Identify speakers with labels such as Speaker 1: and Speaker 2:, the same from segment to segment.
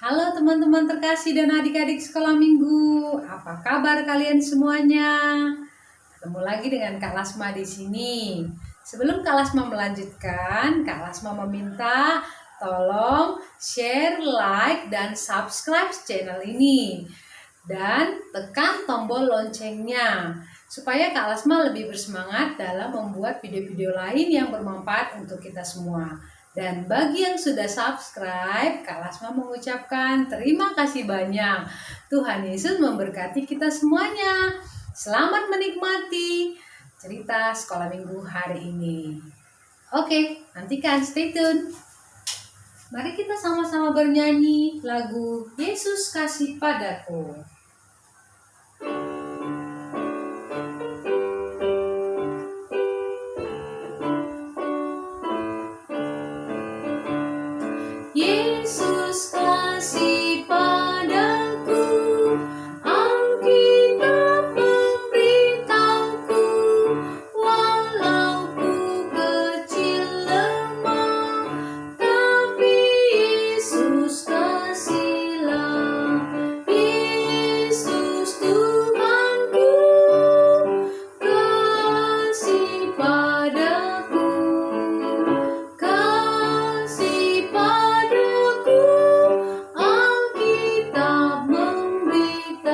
Speaker 1: Halo teman-teman terkasih dan adik-adik sekolah minggu. Apa kabar kalian semuanya? Ketemu lagi dengan Kak Lasma di sini. Sebelum Kak Lasma melanjutkan, Kak Lasma meminta tolong share, like, dan subscribe channel ini. Dan tekan tombol loncengnya supaya Kak Lasma lebih bersemangat dalam membuat video-video lain yang bermanfaat untuk kita semua. Dan bagi yang sudah subscribe, Kak Lasma mengucapkan terima kasih banyak. Tuhan Yesus memberkati kita semuanya. Selamat menikmati cerita sekolah minggu hari ini. Oke, nantikan, stay tune. Mari kita sama-sama bernyanyi lagu Yesus Kasih Padaku. Yesus kasih padaku, Alkitab memberitahuku, walau ku kecil lemah, tapi Yesus kasihlah. Yesus Tuhanku, kasih padaku, kasih padaku, Alkitab memberitahu.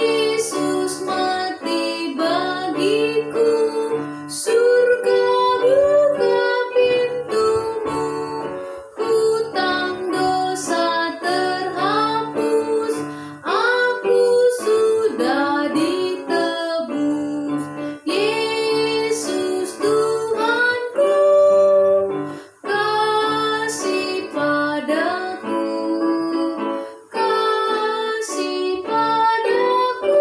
Speaker 1: Yesus mati bagiku, surga buka pintumu, hutang dosa terhapus, aku sudah ditebus. Yesus Tuhanku, kasih padaku, kasih padaku,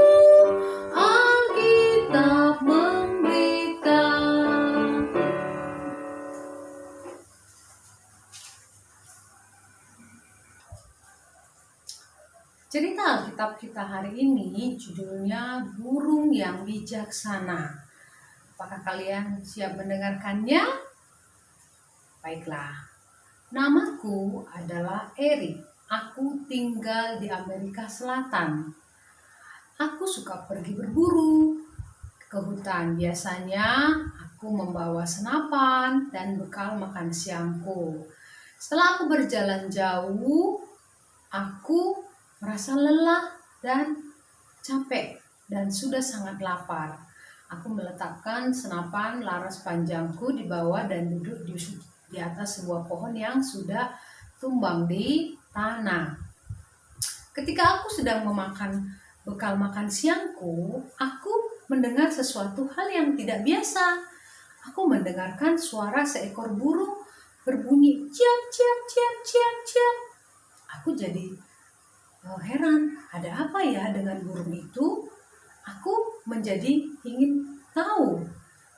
Speaker 1: Alkitab memberitahu. Cerita Alkitab kita hari ini judulnya Burung yang Bijaksana. Apakah kalian siap mendengarkannya? Baiklah. Namaku adalah Erik. Aku tinggal di Amerika Selatan. Aku suka pergi berburu ke hutan. Biasanya aku membawa senapan dan bekal makan siangku. Setelah aku berjalan jauh, aku merasa lelah dan capek dan sudah sangat lapar. Aku meletakkan senapan laras panjangku di bawah dan duduk di atas sebuah pohon yang sudah tumbang di tanah. Ketika aku sedang memakan bekal makan siangku, aku mendengar sesuatu hal yang tidak biasa. Aku mendengarkan suara seekor burung berbunyi ciap ciap ciap ciap ciap. Aku jadi heran, ada apa ya dengan burung itu? Aku menjadi ingin tahu.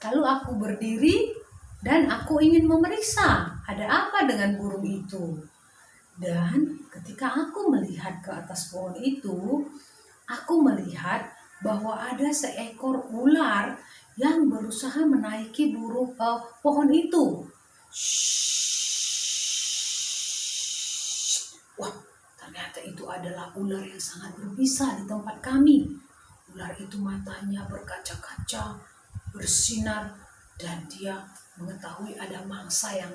Speaker 1: Lalu aku berdiri dan aku ingin memeriksa ada apa dengan burung itu. Dan ketika aku melihat ke atas pohon itu, aku melihat bahwa ada seekor ular yang berusaha menaiki pohon itu. Wah, ternyata itu adalah ular yang sangat berbisa di tempat kami. Ular itu matanya berkaca-kaca, bersinar, dan dia mengetahui ada mangsa yang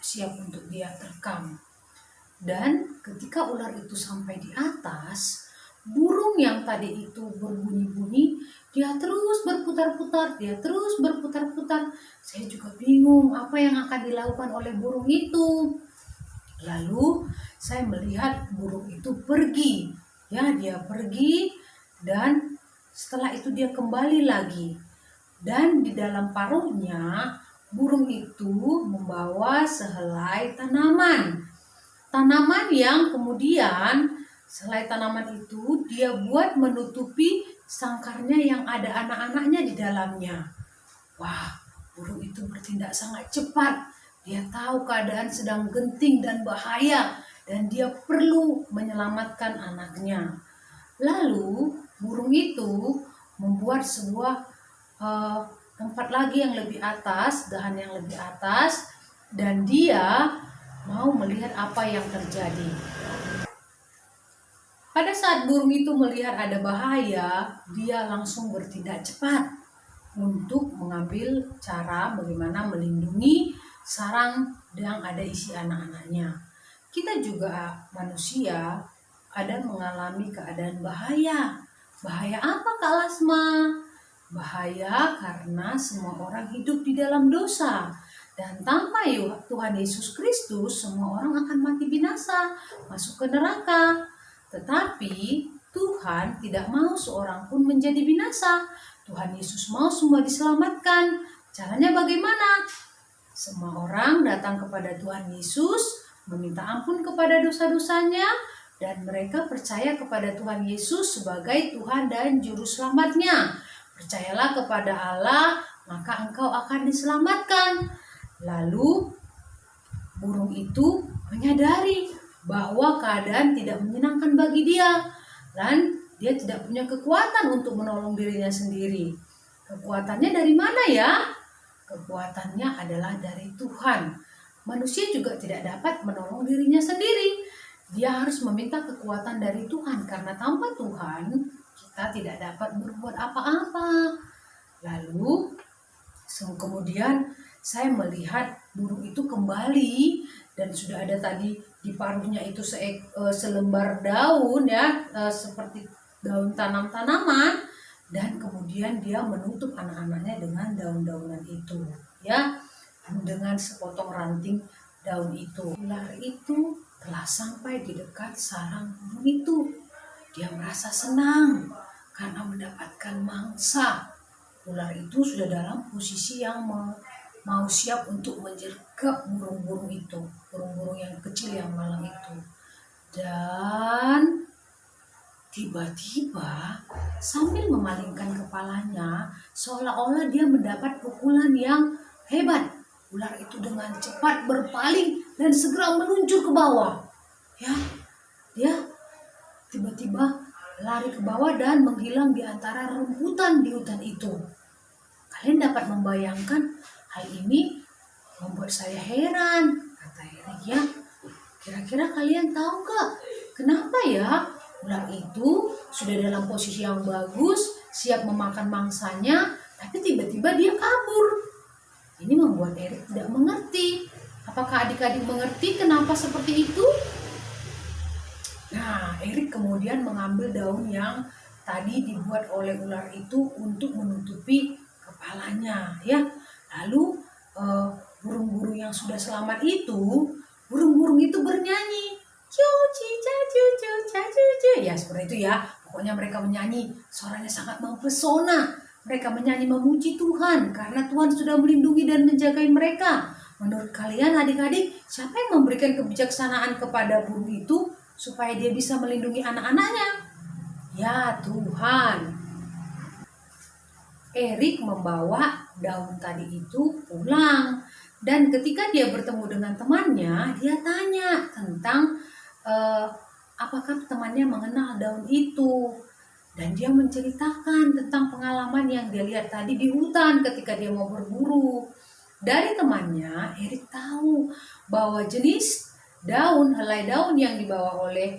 Speaker 1: siap untuk dia terkam. Dan ketika ular itu sampai di atas, burung yang tadi itu berbunyi-bunyi, dia terus berputar-putar, Saya juga bingung apa yang akan dilakukan oleh burung itu. Lalu saya melihat burung itu pergi. Ya, dia pergi dan setelah itu dia kembali lagi. Dan di dalam paruhnya burung itu membawa sehelai tanaman. Tanaman yang kemudian sehelai tanaman itu dia buat menutupi sangkarnya yang ada anak-anaknya di dalamnya. Wah, burung itu bertindak sangat cepat. Dia tahu keadaan sedang genting dan bahaya dan dia perlu menyelamatkan anaknya. Lalu burung itu membuat sebuah tempat lagi yang lebih atas, dahan yang lebih atas, dan dia mau melihat apa yang terjadi. Pada saat burung itu melihat ada bahaya, dia langsung bertindak cepat untuk mengambil cara bagaimana melindungi sarang yang ada isi anak-anaknya. Kita juga manusia ada mengalami keadaan bahaya. Bahaya apa Kak Lasma? Bahaya karena semua orang hidup di dalam dosa. Dan tanpa Tuhan Yesus Kristus, semua orang akan mati binasa, masuk ke neraka. Tetapi Tuhan tidak mau seorang pun menjadi binasa. Tuhan Yesus mau semua diselamatkan. Caranya bagaimana? Semua orang datang kepada Tuhan Yesus, meminta ampun kepada dosa-dosanya, dan mereka percaya kepada Tuhan Yesus sebagai Tuhan dan Juru Selamatnya. Percayalah kepada Allah, maka engkau akan diselamatkan. Lalu burung itu menyadari bahwa keadaan tidak menyenangkan bagi dia, dan dia tidak punya kekuatan untuk menolong dirinya sendiri. Kekuatannya dari mana ya? Kekuatannya adalah dari Tuhan. Manusia juga tidak dapat menolong dirinya sendiri. Dia harus meminta kekuatan dari Tuhan, karena tanpa Tuhan kita tidak dapat berbuat apa-apa. Lalu kemudian saya melihat burung itu kembali, dan sudah ada tadi di paruhnya itu selembar daun ya, seperti daun tanam-tanaman, dan kemudian dia menutup anak-anaknya dengan daun-daunan itu ya, dengan sepotong ranting daun itu. Ular itu telah sampai di dekat sarang burung itu. Dia merasa senang karena mendapatkan mangsa. Ular itu sudah dalam posisi yang mau siap untuk menyergap burung-burung itu, burung-burung yang kecil yang malang itu. Dan tiba-tiba sambil memalingkan kepalanya, seolah-olah dia mendapat pukulan yang hebat, ular itu dengan cepat berpaling dan segera meluncur ke bawah. Ya, dia tiba-tiba lari ke bawah dan menghilang di antara rumputan di hutan itu. Kalian dapat membayangkan hal ini membuat saya heran, kata Erik ya. Kira-kira kalian tahu gak kenapa ya ular itu sudah dalam posisi yang bagus, siap memakan mangsanya, tapi tiba-tiba dia kabur. Ini membuat Erik tidak mengerti. Apakah adik-adik mengerti kenapa seperti itu? Nah, Erik kemudian mengambil daun yang tadi dibuat oleh ular itu untuk menutupi kepalanya ya. Lalu burung-burung yang sudah selamat itu, burung-burung itu bernyanyi, ya seperti itu ya. Pokoknya mereka menyanyi, suaranya sangat mempesona. Mereka menyanyi memuji Tuhan karena Tuhan sudah melindungi dan menjaga mereka. Menurut kalian adik-adik, siapa yang memberikan kebijaksanaan kepada burung itu supaya dia bisa melindungi anak-anaknya? Ya, Tuhan. Erik membawa daun tadi itu pulang, dan ketika dia bertemu dengan temannya, dia tanya tentang apakah temannya mengenal daun itu, dan dia menceritakan tentang pengalaman yang dia lihat tadi di hutan ketika dia mau berburu. Dari temannya, Erik tahu bahwa jenis daun, helai daun yang dibawa oleh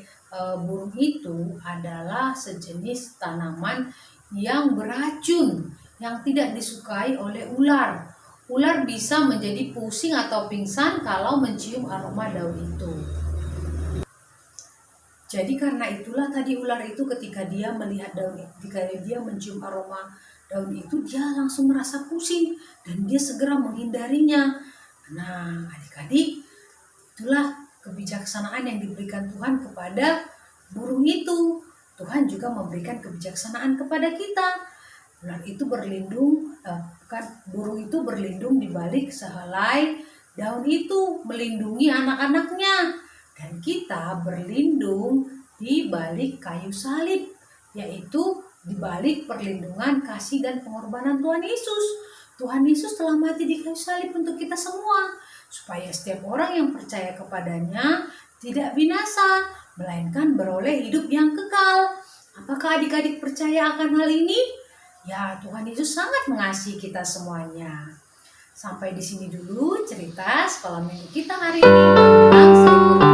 Speaker 1: burung itu adalah sejenis tanaman yang beracun, yang tidak disukai oleh ular. Ular bisa menjadi pusing atau pingsan kalau mencium aroma daun itu. Jadi karena itulah tadi ular itu ketika dia melihat daun, ketika dia mencium aroma daun itu, dia langsung merasa pusing dan dia segera menghindarinya. Nah, adik-adik, itulah kebijaksanaan yang diberikan Tuhan kepada burung itu. Tuhan juga memberikan kebijaksanaan kepada kita. Ular itu berlindung, burung itu berlindung di balik sehelai daun itu, melindungi anak-anaknya. Dan kita berlindung di balik kayu salib, yaitu di balik perlindungan, kasih, dan pengorbanan Tuhan Yesus. Tuhan Yesus telah mati di kayu salib untuk kita semua, supaya setiap orang yang percaya kepadanya tidak binasa, melainkan beroleh hidup yang kekal. Apakah adik-adik percaya akan hal ini? Ya, Tuhan Yesus sangat mengasihi kita semuanya. Sampai di sini dulu cerita sekolah minggu kita hari ini tentang seekor